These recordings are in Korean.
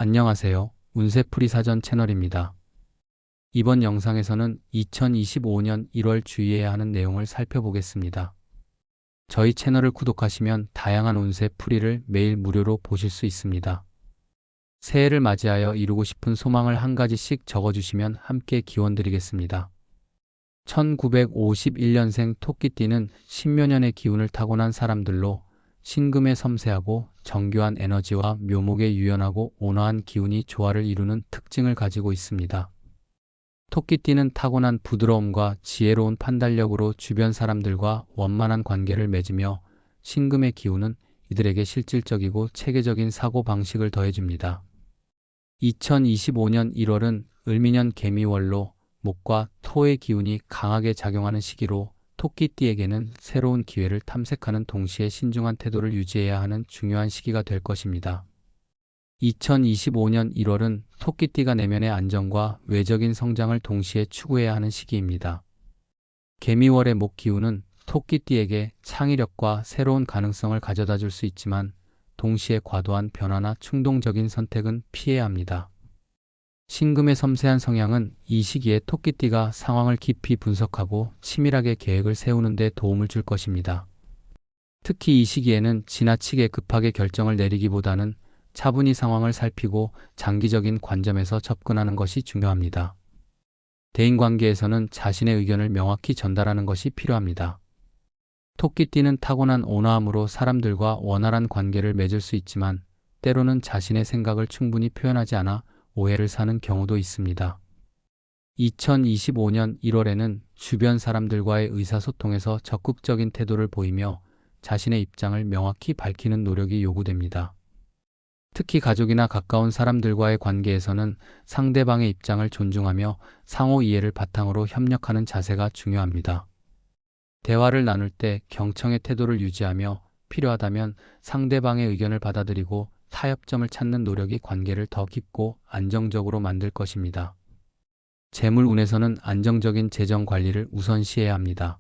안녕하세요. 운세풀이 사전 채널입니다. 이번 영상에서는 2025년 1월 주의해야 하는 내용을 살펴보겠습니다. 저희 채널을 구독하시면 다양한 운세풀이를 매일 무료로 보실 수 있습니다. 새해를 맞이하여 이루고 싶은 소망을 한 가지씩 적어주시면 함께 기원드리겠습니다. 1951년생 토끼띠는 신묘년의 기운을 타고난 사람들로 신금에 섬세하고 정교한 에너지와 묘목에 유연하고 온화한 기운이 조화를 이루는 특징을 가지고 있습니다. 토끼띠는 타고난 부드러움과 지혜로운 판단력으로 주변 사람들과 원만한 관계를 맺으며 신금의 기운은 이들에게 실질적이고 체계적인 사고방식을 더해줍니다. 2025년 1월은 을미년 개미월로 목과 토의 기운이 강하게 작용하는 시기로 토끼띠에게는 새로운 기회를 탐색하는 동시에 신중한 태도를 유지해야 하는 중요한 시기가 될 것입니다. 2025년 1월은 토끼띠가 내면의 안정과 외적인 성장을 동시에 추구해야 하는 시기입니다. 개미월의 목 기운은 토끼띠에게 창의력과 새로운 가능성을 가져다 줄 수 있지만 동시에 과도한 변화나 충동적인 선택은 피해야 합니다. 신금의 섬세한 성향은 이 시기에 토끼띠가 상황을 깊이 분석하고 치밀하게 계획을 세우는 데 도움을 줄 것입니다. 특히 이 시기에는 지나치게 급하게 결정을 내리기보다는 차분히 상황을 살피고 장기적인 관점에서 접근하는 것이 중요합니다. 대인관계에서는 자신의 의견을 명확히 전달하는 것이 필요합니다. 토끼띠는 타고난 온화함으로 사람들과 원활한 관계를 맺을 수 있지만 때로는 자신의 생각을 충분히 표현하지 않아 오해를 사는 경우도 있습니다. 2025년 1월에는 주변 사람들과의 의사소통에서 적극적인 태도를 보이며 자신의 입장을 명확히 밝히는 노력이 요구됩니다. 특히 가족이나 가까운 사람들과의 관계에서는 상대방의 입장을 존중하며 상호 이해를 바탕으로 협력하는 자세가 중요합니다. 대화를 나눌 때 경청의 태도를 유지하며 필요하다면 상대방의 의견을 받아들이고 타협점을 찾는 노력이 관계를 더 깊고 안정적으로 만들 것입니다. 재물운에서는 안정적인 재정 관리를 우선시해야 합니다.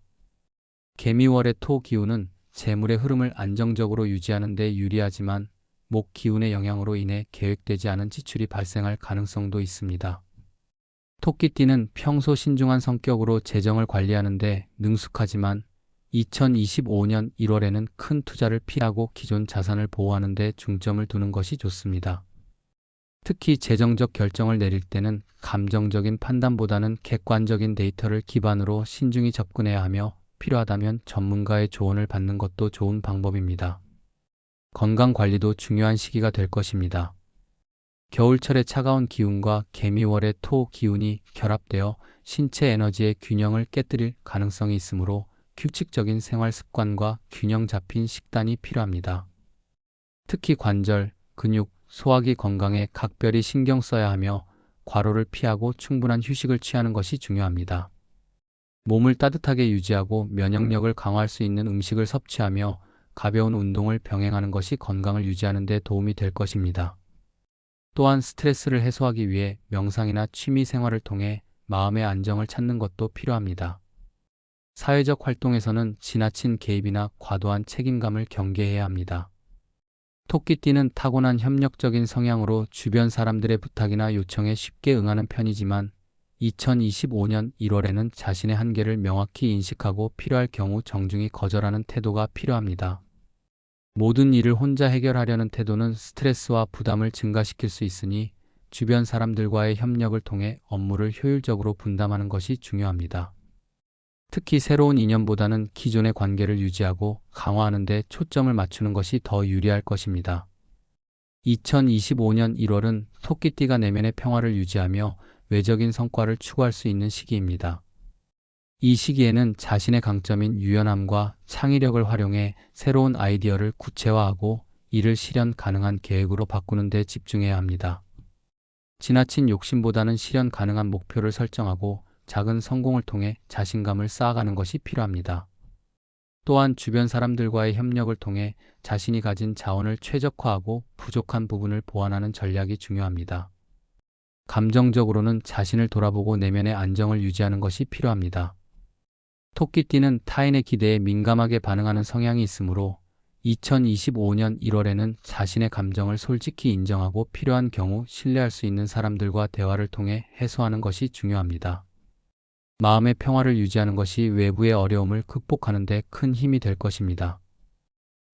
개미월의 토 기운은 재물의 흐름을 안정적으로 유지하는 데 유리하지만 목 기운의 영향으로 인해 계획되지 않은 지출이 발생할 가능성도 있습니다. 토끼띠는 평소 신중한 성격으로 재정을 관리하는 데 능숙하지만 2025년 1월에는 큰 투자를 피하고 기존 자산을 보호하는 데 중점을 두는 것이 좋습니다. 특히 재정적 결정을 내릴 때는 감정적인 판단보다는 객관적인 데이터를 기반으로 신중히 접근해야 하며 필요하다면 전문가의 조언을 받는 것도 좋은 방법입니다. 건강 관리도 중요한 시기가 될 것입니다. 겨울철의 차가운 기운과 개미월의 토 기운이 결합되어 신체 에너지의 균형을 깨뜨릴 가능성이 있으므로 규칙적인 생활 습관과 균형 잡힌 식단이 필요합니다. 특히 관절, 근육, 소화기 건강에 각별히 신경 써야 하며 과로를 피하고 충분한 휴식을 취하는 것이 중요합니다. 몸을 따뜻하게 유지하고 면역력을 강화할 수 있는 음식을 섭취하며 가벼운 운동을 병행하는 것이 건강을 유지하는 데 도움이 될 것입니다. 또한 스트레스를 해소하기 위해 명상이나 취미 생활을 통해 마음의 안정을 찾는 것도 필요합니다. 사회적 활동에서는 지나친 개입이나 과도한 책임감을 경계해야 합니다. 토끼띠는 타고난 협력적인 성향으로 주변 사람들의 부탁이나 요청에 쉽게 응하는 편이지만 2025년 1월에는 자신의 한계를 명확히 인식하고 필요할 경우 정중히 거절하는 태도가 필요합니다. 모든 일을 혼자 해결하려는 태도는 스트레스와 부담을 증가시킬 수 있으니 주변 사람들과의 협력을 통해 업무를 효율적으로 분담하는 것이 중요합니다. 특히 새로운 인연보다는 기존의 관계를 유지하고 강화하는 데 초점을 맞추는 것이 더 유리할 것입니다. 2025년 1월은 토끼띠가 내면의 평화를 유지하며 외적인 성과를 추구할 수 있는 시기입니다. 이 시기에는 자신의 강점인 유연함과 창의력을 활용해 새로운 아이디어를 구체화하고 이를 실현 가능한 계획으로 바꾸는 데 집중해야 합니다. 지나친 욕심보다는 실현 가능한 목표를 설정하고 작은 성공을 통해 자신감을 쌓아가는 것이 필요합니다. 또한 주변 사람들과의 협력을 통해 자신이 가진 자원을 최적화하고 부족한 부분을 보완하는 전략이 중요합니다. 감정적으로는 자신을 돌아보고 내면의 안정을 유지하는 것이 필요합니다. 토끼띠는 타인의 기대에 민감하게 반응하는 성향이 있으므로 2025년 1월에는 자신의 감정을 솔직히 인정하고 필요한 경우 신뢰할 수 있는 사람들과 대화를 통해 해소하는 것이 중요합니다. 마음의 평화를 유지하는 것이 외부의 어려움을 극복하는 데 큰 힘이 될 것입니다.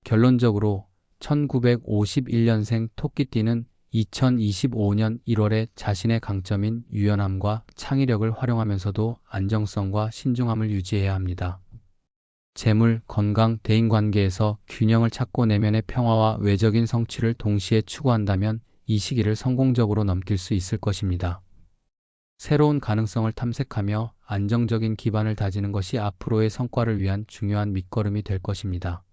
결론적으로 1951년생 토끼띠는 2025년 1월에 자신의 강점인 유연함과 창의력을 활용하면서도 안정성과 신중함을 유지해야 합니다. 재물, 건강, 대인관계에서 균형을 찾고 내면의 평화와 외적인 성취를 동시에 추구한다면 이 시기를 성공적으로 넘길 수 있을 것입니다. 새로운 가능성을 탐색하며 안정적인 기반을 다지는 것이 앞으로의 성과를 위한 중요한 밑거름이 될 것입니다.